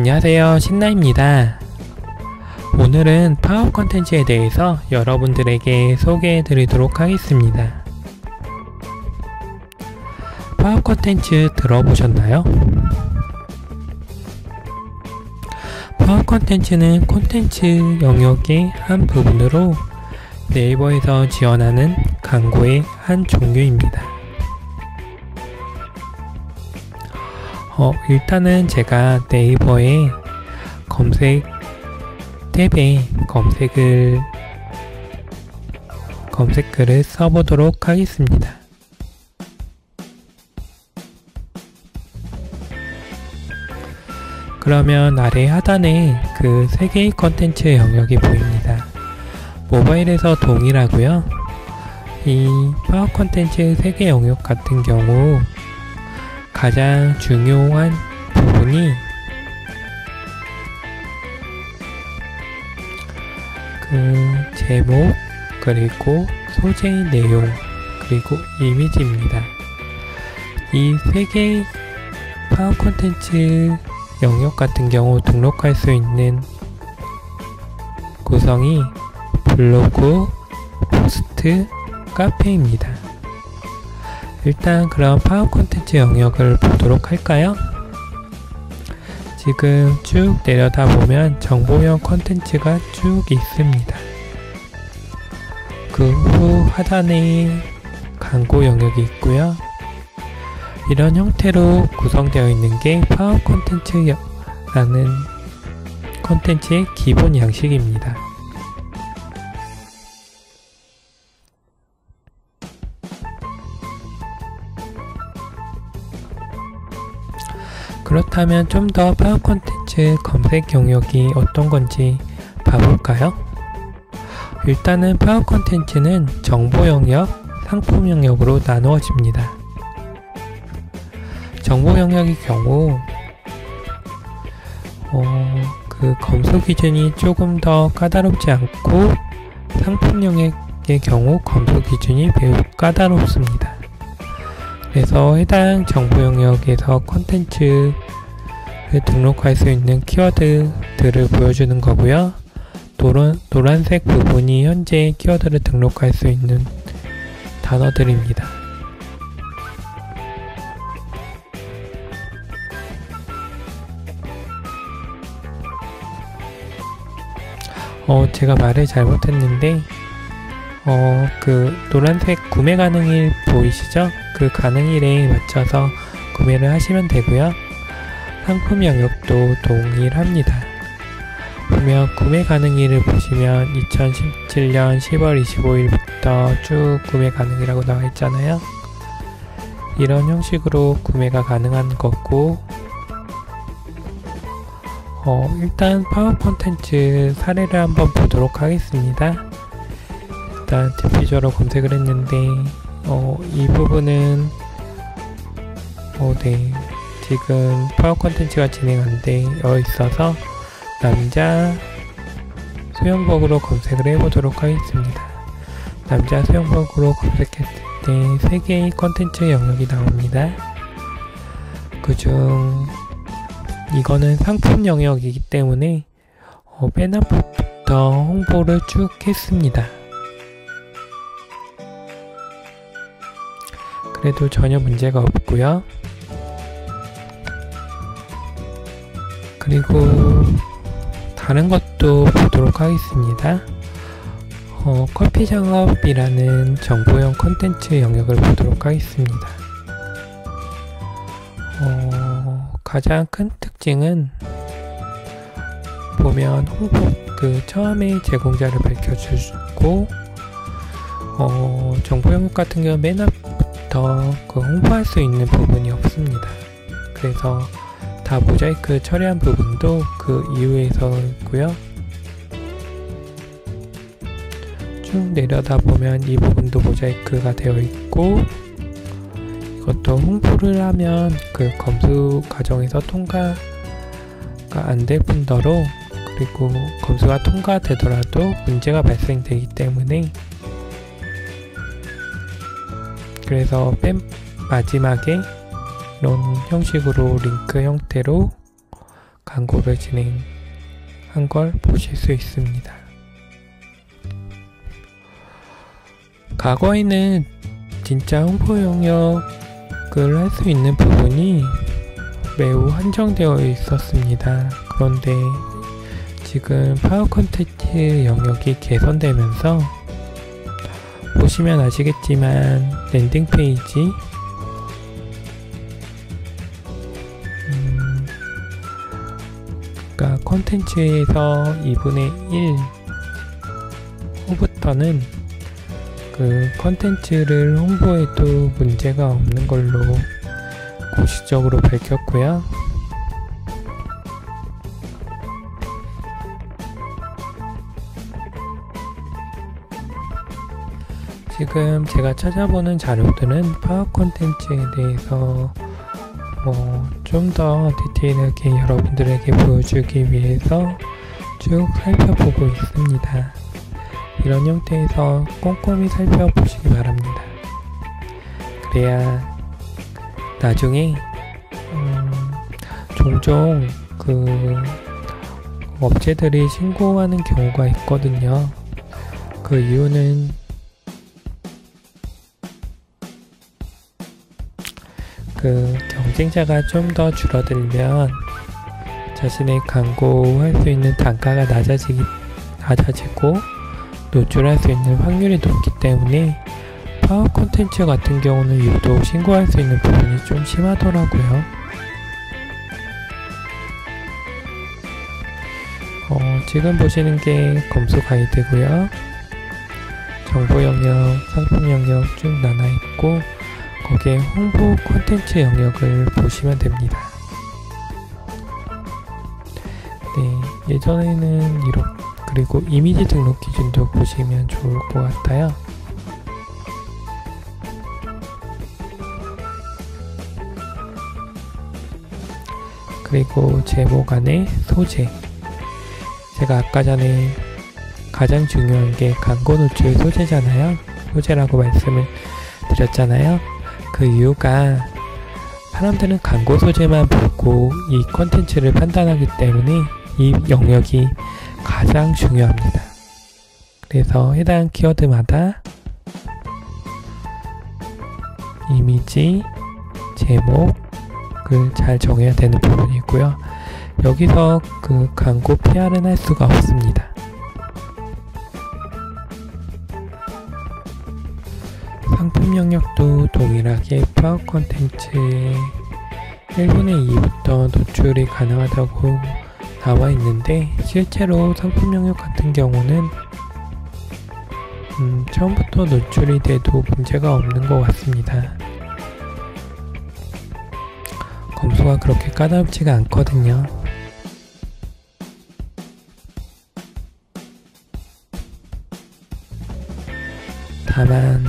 안녕하세요, 신나입니다. 오늘은 파워 컨텐츠에 대해서 여러분들에게 소개해 드리도록 하겠습니다. 파워 컨텐츠 들어보셨나요? 파워 컨텐츠는 콘텐츠 영역의 한 부분으로 네이버에서 지원하는 광고의 한 종류입니다. 일단은 제가 네이버에 검색 탭에 검색글을 써보도록 하겠습니다. 그러면 아래 하단에 그 3개의 컨텐츠 영역이 보입니다. 모바일에서 동일하고요. 이 파워 컨텐츠 3개 영역 같은 경우 가장 중요한 부분이 그 제목, 그리고 소재의 내용, 그리고 이미지입니다. 이 3개의 파워 콘텐츠 영역 같은 경우 등록할 수 있는 구성이 블로그, 포스트, 카페입니다. 일단 그럼 파워 콘텐츠 영역을 보도록 할까요? 지금 쭉 내려다 보면 정보형 콘텐츠가 쭉 있습니다. 그 후 하단에 광고 영역이 있고요. 이런 형태로 구성되어 있는 게 파워 콘텐츠라는 콘텐츠의 기본 양식입니다. 그렇다면 좀 더 파워 콘텐츠 검색 영역이 어떤 건지 봐볼까요? 일단은 파워 콘텐츠는 정보 영역, 상품 영역으로 나누어집니다. 정보 영역의 경우 그 검수 기준이 조금 더 까다롭지 않고 상품 영역의 경우 검수 기준이 매우 까다롭습니다. 그래서 해당 정보 영역에서 콘텐츠를 등록할 수 있는 키워드들을 보여주는 거고요. 노란색 부분이 현재 키워드를 등록할 수 있는 단어들입니다. 제가 말을 잘못했는데 그 노란색 구매 가능일 보이시죠? 그 가능일에 맞춰서 구매를 하시면 되고요. 상품 영역도 동일합니다. 보면 구매 가능일을 보시면 2017년 10월 25일부터 쭉 구매 가능이라고 나와 있잖아요. 이런 형식으로 구매가 가능한 거고, 일단 파워 콘텐츠 사례를 한번 보도록 하겠습니다. 일단 대표적으로 검색을 했는데 이 부분은 네, 지금 파워 콘텐츠가 진행되어 있어서 남자 수영복으로 검색을 해보도록 하겠습니다. 남자 수영복으로 검색했을 때 3개의 콘텐츠 영역이 나옵니다. 그중 이거는 상품 영역이기 때문에 맨 앞부터 홍보를 쭉 했습니다. 그래도 전혀 문제가 없고요. 그리고 다른 것도 보도록 하겠습니다. 커피 작업이라는 정보형 콘텐츠 영역을 보도록 하겠습니다. 가장 큰 특징은 보면 홍보 처음에 제공자를 밝혀주고 정보 영역 같은 경우 맨 앞부터 홍보할 수 있는 부분이 없습니다. 그래서 다 모자이크 처리한 부분도 그 이후에서 있고요. 쭉 내려다 보면 이 부분도 모자이크가 되어 있고, 이것도 홍보를 하면 그 검수 과정에서 통과가 안 될 뿐더러, 그리고 검수가 통과되더라도 문제가 발생되기 때문에, 그래서 맨 마지막에 이런 형식으로 링크 형태로 광고를 진행한 걸 보실 수 있습니다. 과거에는 진짜 홍보 영역을 할 수 있는 부분이 매우 한정되어 있었습니다. 그런데 지금 파워 콘텐츠 영역이 개선되면서 보시면 아시겠지만 랜딩 페이지, 그러니까 콘텐츠에서 2분의 1 후부터는 그 콘텐츠를 홍보해도 문제가 없는 걸로 공식적으로 밝혔고요. 지금 제가 찾아보는 자료들은 파워 콘텐츠에 대해서 좀 더 디테일하게 여러분들에게 보여주기 위해서 쭉 살펴보고 있습니다. 이런 형태에서 꼼꼼히 살펴보시기 바랍니다. 그래야 나중에 종종 그 업체들이 신고하는 경우가 있거든요. 그 이유는 그 경쟁자가 좀 더 줄어들면 자신의 광고할 수 있는 단가가 낮아지고 노출할 수 있는 확률이 높기 때문에 파워 콘텐츠 같은 경우는 유독 신고할 수 있는 부분이 좀 심하더라고요. 지금 보시는 게 검수 가이드고요. 정보 영역, 상품 영역 쭉 나눠 있고 거기에 홍보 콘텐츠 영역을 보시면 됩니다. 네, 예전에는 그리고 이미지 등록 기준도 보시면 좋을 것 같아요. 그리고 제목 안에 소재, 제가 아까 전에 가장 중요한 게 광고 노출 소재잖아요. 소재라고 말씀을 드렸잖아요. 그 이유가 사람들은 광고 소재만 보고 이 콘텐츠를 판단하기 때문에 이 영역이 가장 중요합니다. 그래서 해당 키워드마다 이미지, 제목을 잘 정해야 되는 부분이고요. 여기서 그 광고 PR은 할 수가 없습니다. 상품 영역도 동일하게 파워 콘텐츠의 1분의 2부터 노출이 가능하다고 나와 있는데 실제로 상품 영역 같은 경우는 처음부터 노출이 돼도 문제가 없는 것 같습니다. 검수가 그렇게 까다롭지가 않거든요. 다만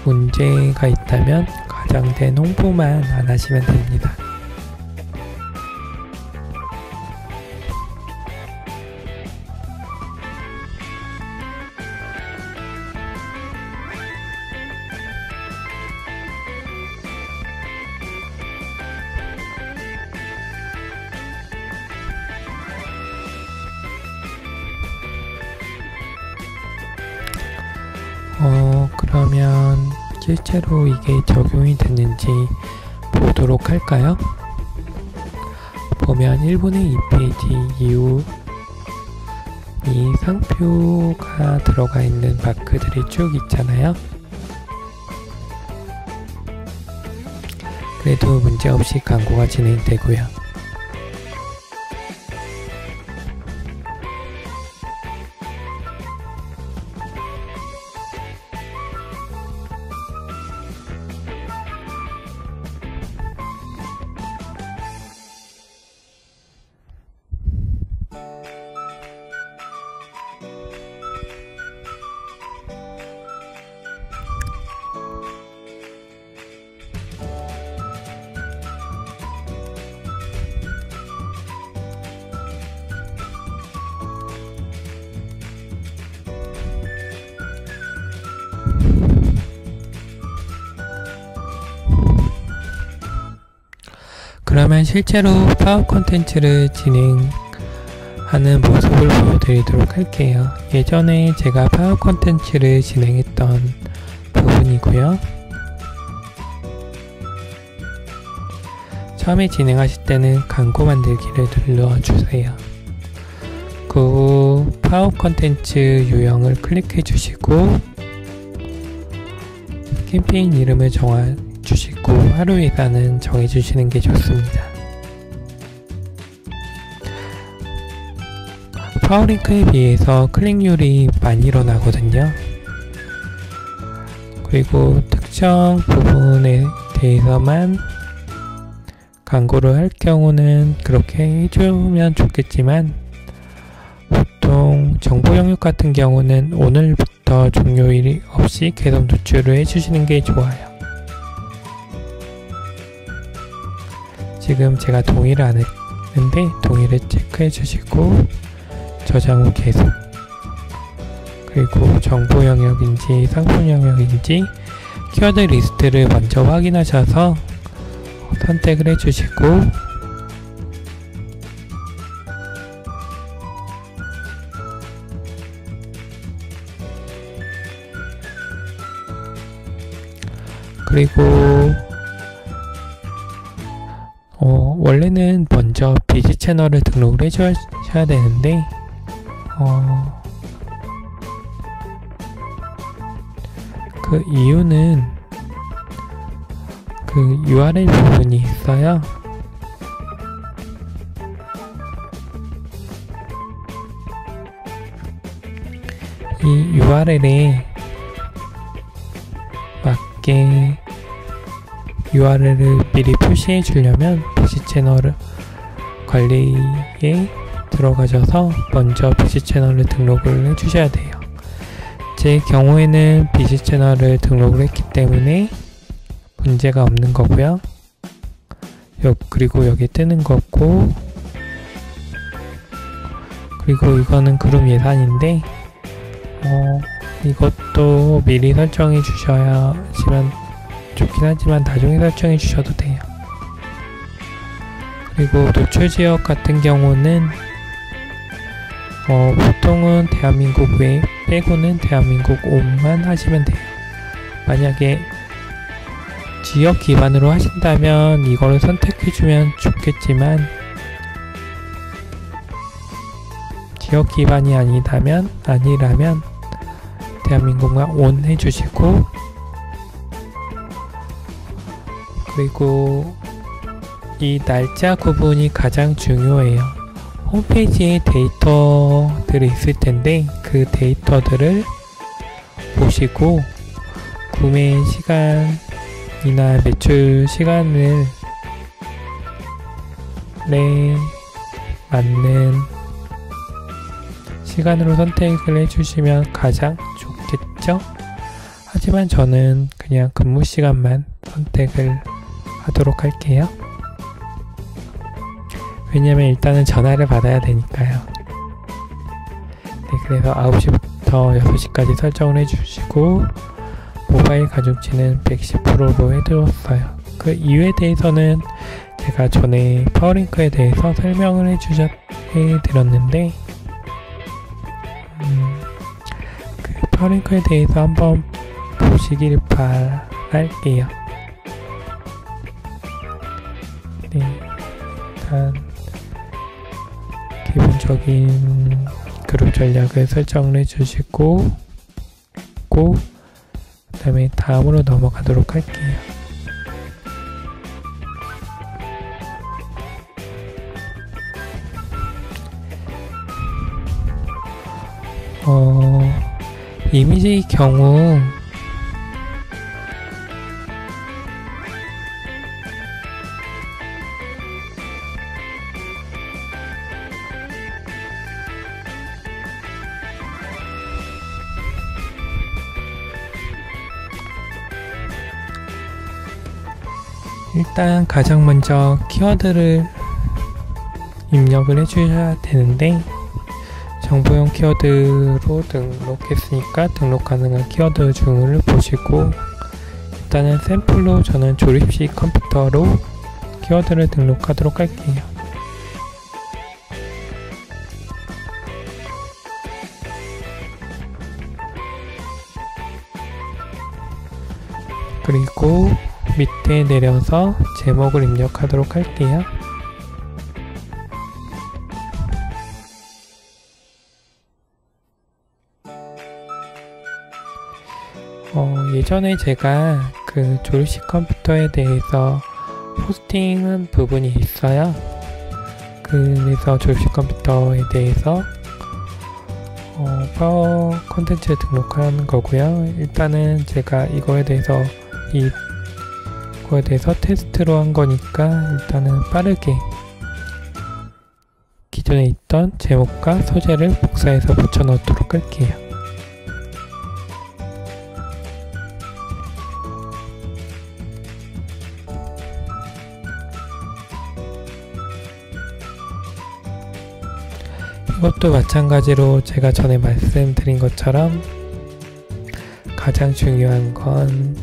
문제가 있다면 과장된 홍보만 안 하시면 됩니다. 그러면 실제로 이게 적용이 됐는지 보도록 할까요? 보면 1분의 2페이지 이후 이 상표가 들어가 있는 마크들이 쭉 있잖아요. 그래도 문제없이 광고가 진행되고요. 그러면 실제로 파워 콘텐츠를 진행하는 모습을 보여드리도록 할게요. 예전에 제가 파워 콘텐츠를 진행했던 부분이고요. 처음에 진행하실 때는 광고 만들기를 눌러주세요. 그 후 파워 콘텐츠 유형을 클릭해 주시고 캠페인 이름을 정해주시고 하루 예산은 정해주시는 게 좋습니다. 파워링크에 비해서 클릭률이 많이 일어나거든요. 그리고 특정 부분에 대해서만 광고를 할 경우는 그렇게 해주면 좋겠지만 보통 정보 영역 같은 경우는 오늘부터 종료일이 없이 계속 노출을 해주시는 게 좋아요. 지금 제가 동의를 안 했는데 동의를 체크해 주시고 저장 후 계속, 그리고 정보 영역인지 상품 영역인지 키워드 리스트를 먼저 확인하셔서 선택을 해주시고 그리고 원래는 먼저 비즈 채널을 등록을 해주셔야 되는데 그 이유는 그 URL 부분이 있어요. 이 URL에 맞게 URL을 미리 표시해 주려면 비즈 채널 관리에 들어가셔서 먼저 비즈 채널을 등록을 해 주셔야 돼요. 제 경우에는 비즈 채널을 등록을 했기 때문에 문제가 없는 거고요. 그리고 여기 뜨는 거고, 그리고 이거는 그룹 예산인데 이것도 미리 설정해 주셔야지만 좋긴 하지만 나중에 설정해 주셔도 돼요. 그리고 노출 지역 같은 경우는 보통은 대한민국 외 빼고는 대한민국 5만 하시면 돼요. 만약에 지역 기반으로 하신다면 이거를 선택해주면 좋겠지만 지역 기반이 아니라면 대한민국만 ON 해주시고, 그리고 이 날짜 구분이 가장 중요해요. 홈페이지에 데이터들이 있을 텐데 그 데이터들을 보시고 구매 시간이나 매출 시간을 맞는 시간으로 선택을 해주시면 가장 좋겠죠? 하지만 저는 그냥 근무 시간만 선택을 하도록 할게요. 왜냐면 일단은 전화를 받아야 되니까요. 네, 그래서 9시부터 6시까지 설정을 해주시고 모바일 가중치는 110%로 해두었어요. 그 이유에 대해서는 제가 전에 파워링크에 대해서 설명을 해드렸는데 그 파워링크에 대해서 한번 보시길 바랄게요. 네, 일단 기본적인 그룹 전략을 설정을 해주시고 그 다음에 다음으로 넘어가도록 할게요. 이미지의 경우 일단 가장 먼저 키워드를 입력을 해주셔야 되는데 정보용 키워드로 등록했으니까 등록 가능한 키워드 중을 보시고 일단은 샘플로 저는 조립식 컴퓨터로 키워드를 등록하도록 할게요. 그리고 밑에 내려서 제목을 입력하도록 할게요. 예전에 제가 그 조립식 컴퓨터에 대해서 포스팅한 부분이 있어요. 그래서 조립식 컴퓨터에 대해서 파워 콘텐츠를 등록하는 거고요. 일단은 제가 이거에 대해서 테스트로 한 거니까 일단은 빠르게 기존에 있던 제목과 소재를 복사해서 붙여 넣도록 할게요. 이것도 마찬가지로 제가 전에 말씀드린 것처럼 가장 중요한 건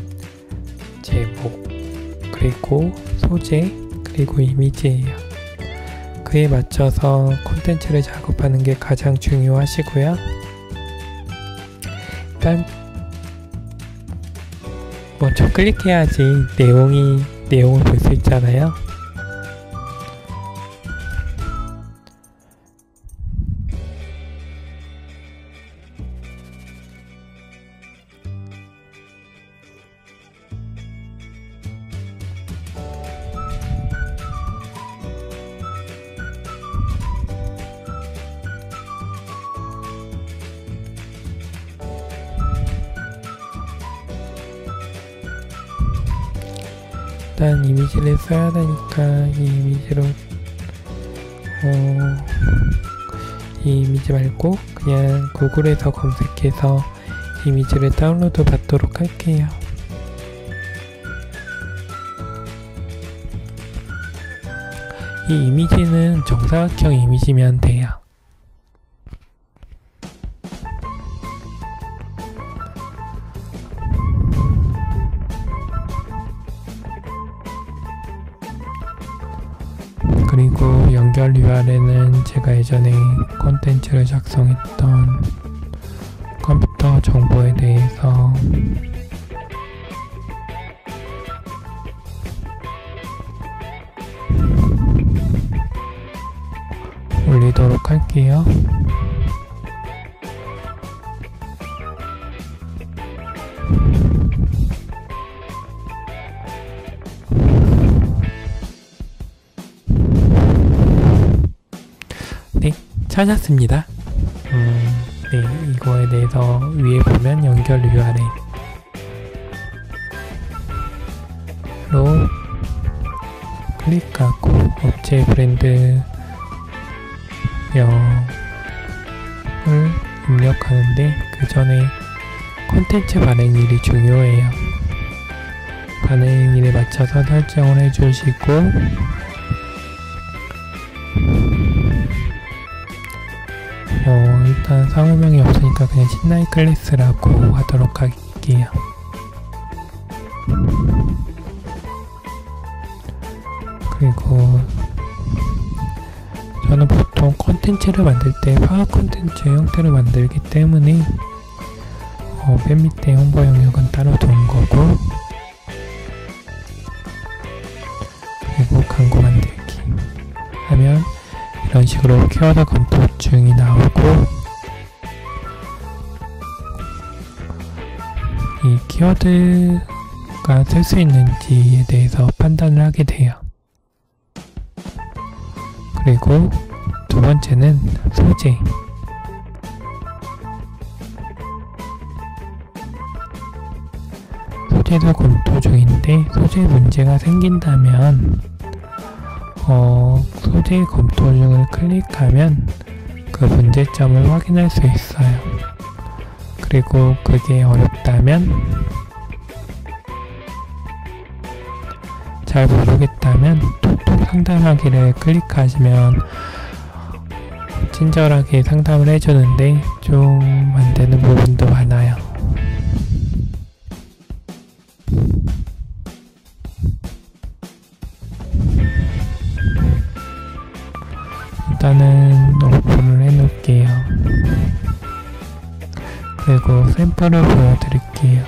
제목, 그리고 소재, 그리고 이미지예요. 그에 맞춰서 콘텐츠를 작업하는 게 가장 중요하시고요. 일단 먼저 클릭해야지 내용을 볼 수 있잖아요. 일단 이미지를 써야 되니까 이 이미지 말고 그냥 구글에서 검색해서 이미지를 다운로드 받도록 할게요. 이 이미지는 정사각형 이미지면 돼요. 그리고 연결 URL은 제가 예전에 콘텐츠를 작성했던 컴퓨터 정보에 대해서 올리도록 할게요. 네, 찾았습니다. 네, 이거에 대해서 위에 보면 연결 URL로 클릭하고 업체 브랜드 명을 입력하는데 그 전에 콘텐츠 발행일이 중요해요. 발행일에 맞춰서 설정을 해주시고 일단 상호명이 없으니까 그냥 신나이 클래스라고 하도록 할게요. 그리고 저는 보통 콘텐츠를 만들 때 파워 콘텐츠 형태로 만들기 때문에 맨 밑에 홍보 영역은 따로 둔 거고, 그리고 광고 만들기 하면 이런 식으로 키워드 검토 중이 나오고, 이 키워드가 쓸 수 있는지에 대해서 판단을 하게 돼요. 그리고 두 번째는 소재. 소재도 검토 중인데 소재 문제가 생긴다면 소재 검토 중을 클릭하면 그 문제점을 확인할 수 있어요. 그리고 그게 어렵다면, 잘 모르겠다면 톡톡 상담하기를 클릭하시면 친절하게 상담을 해주는데 좀 안되는 부분도 많아요. 그리고 샘플을 보여드릴게요.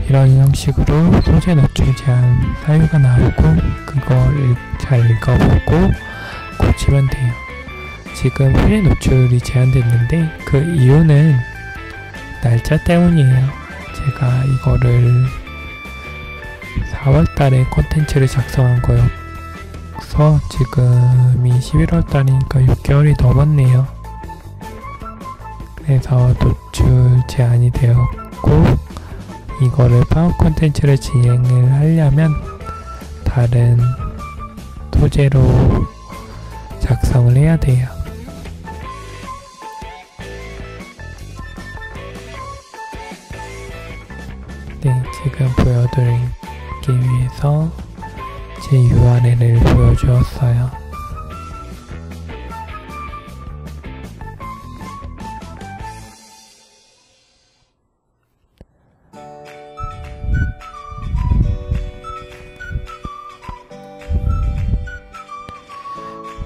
이런 형식으로 소재 노출 제한 사유가 나오고 그걸 잘 읽어보고 고치면 돼요. 지금 소재 노출이 제한됐는데 그 이유는 날짜 때문이에요. 제가 이거를 4월달에 콘텐츠를 작성한 거여서 지금이 11월달이니까 6개월이 넘었네요. 그래서 노출 제한이 되었고 이거를 파워 콘텐츠를 진행을 하려면 다른 소재로 작성을 해야 돼요. 네, 지금 보여드리기 위해서 제 URL을 보여주었어요.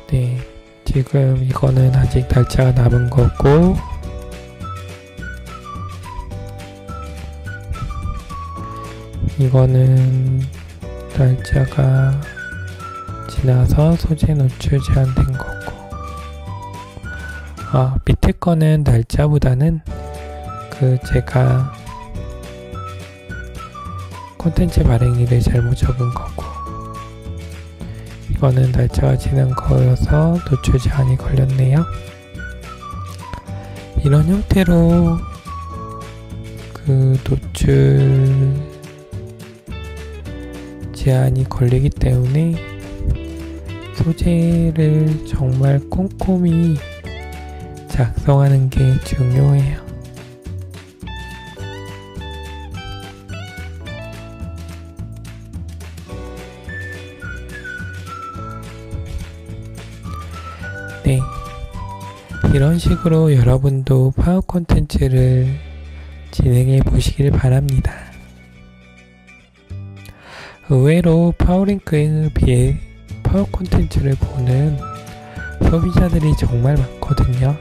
네, 지금 이거는 아직 날짜가 남은 거고 이거는 날짜가 지나서 소재 노출 제한된 거고 밑에 거는 날짜보다는 제가 콘텐츠 발행일을 잘못 적은 거고 이거는 날짜가 지난 거여서 노출 제한이 걸렸네요. 이런 형태로 노출 제한이 걸리기 때문에 소재를 정말 꼼꼼히 작성하는 게 중요해요. 네, 이런 식으로 여러분도 파워 콘텐츠를 진행해 보시길 바랍니다. 의외로 파워링크에 비해 파워 콘텐츠를 보는 소비자들이 정말 많거든요.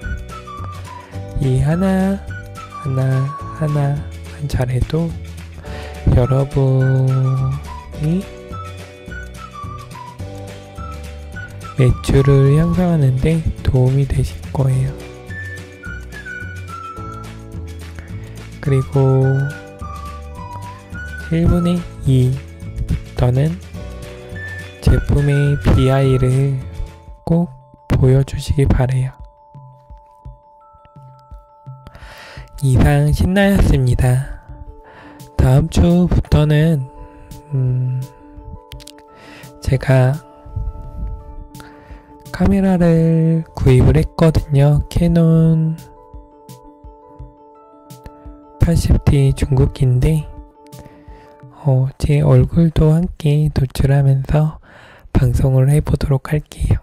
이 하나하나 한 잘해도 여러분이 매출을 향상하는데 도움이 되실 거예요. 그리고 1분의 2부터는 제품의 BI를 꼭 보여주시기 바래요. 이상 신나였습니다. 다음 주부터는 제가 카메라를 구입을 했거든요. 캐논 80D 중국기인데 제 얼굴도 함께 노출하면서 방송을 해보도록 할게요.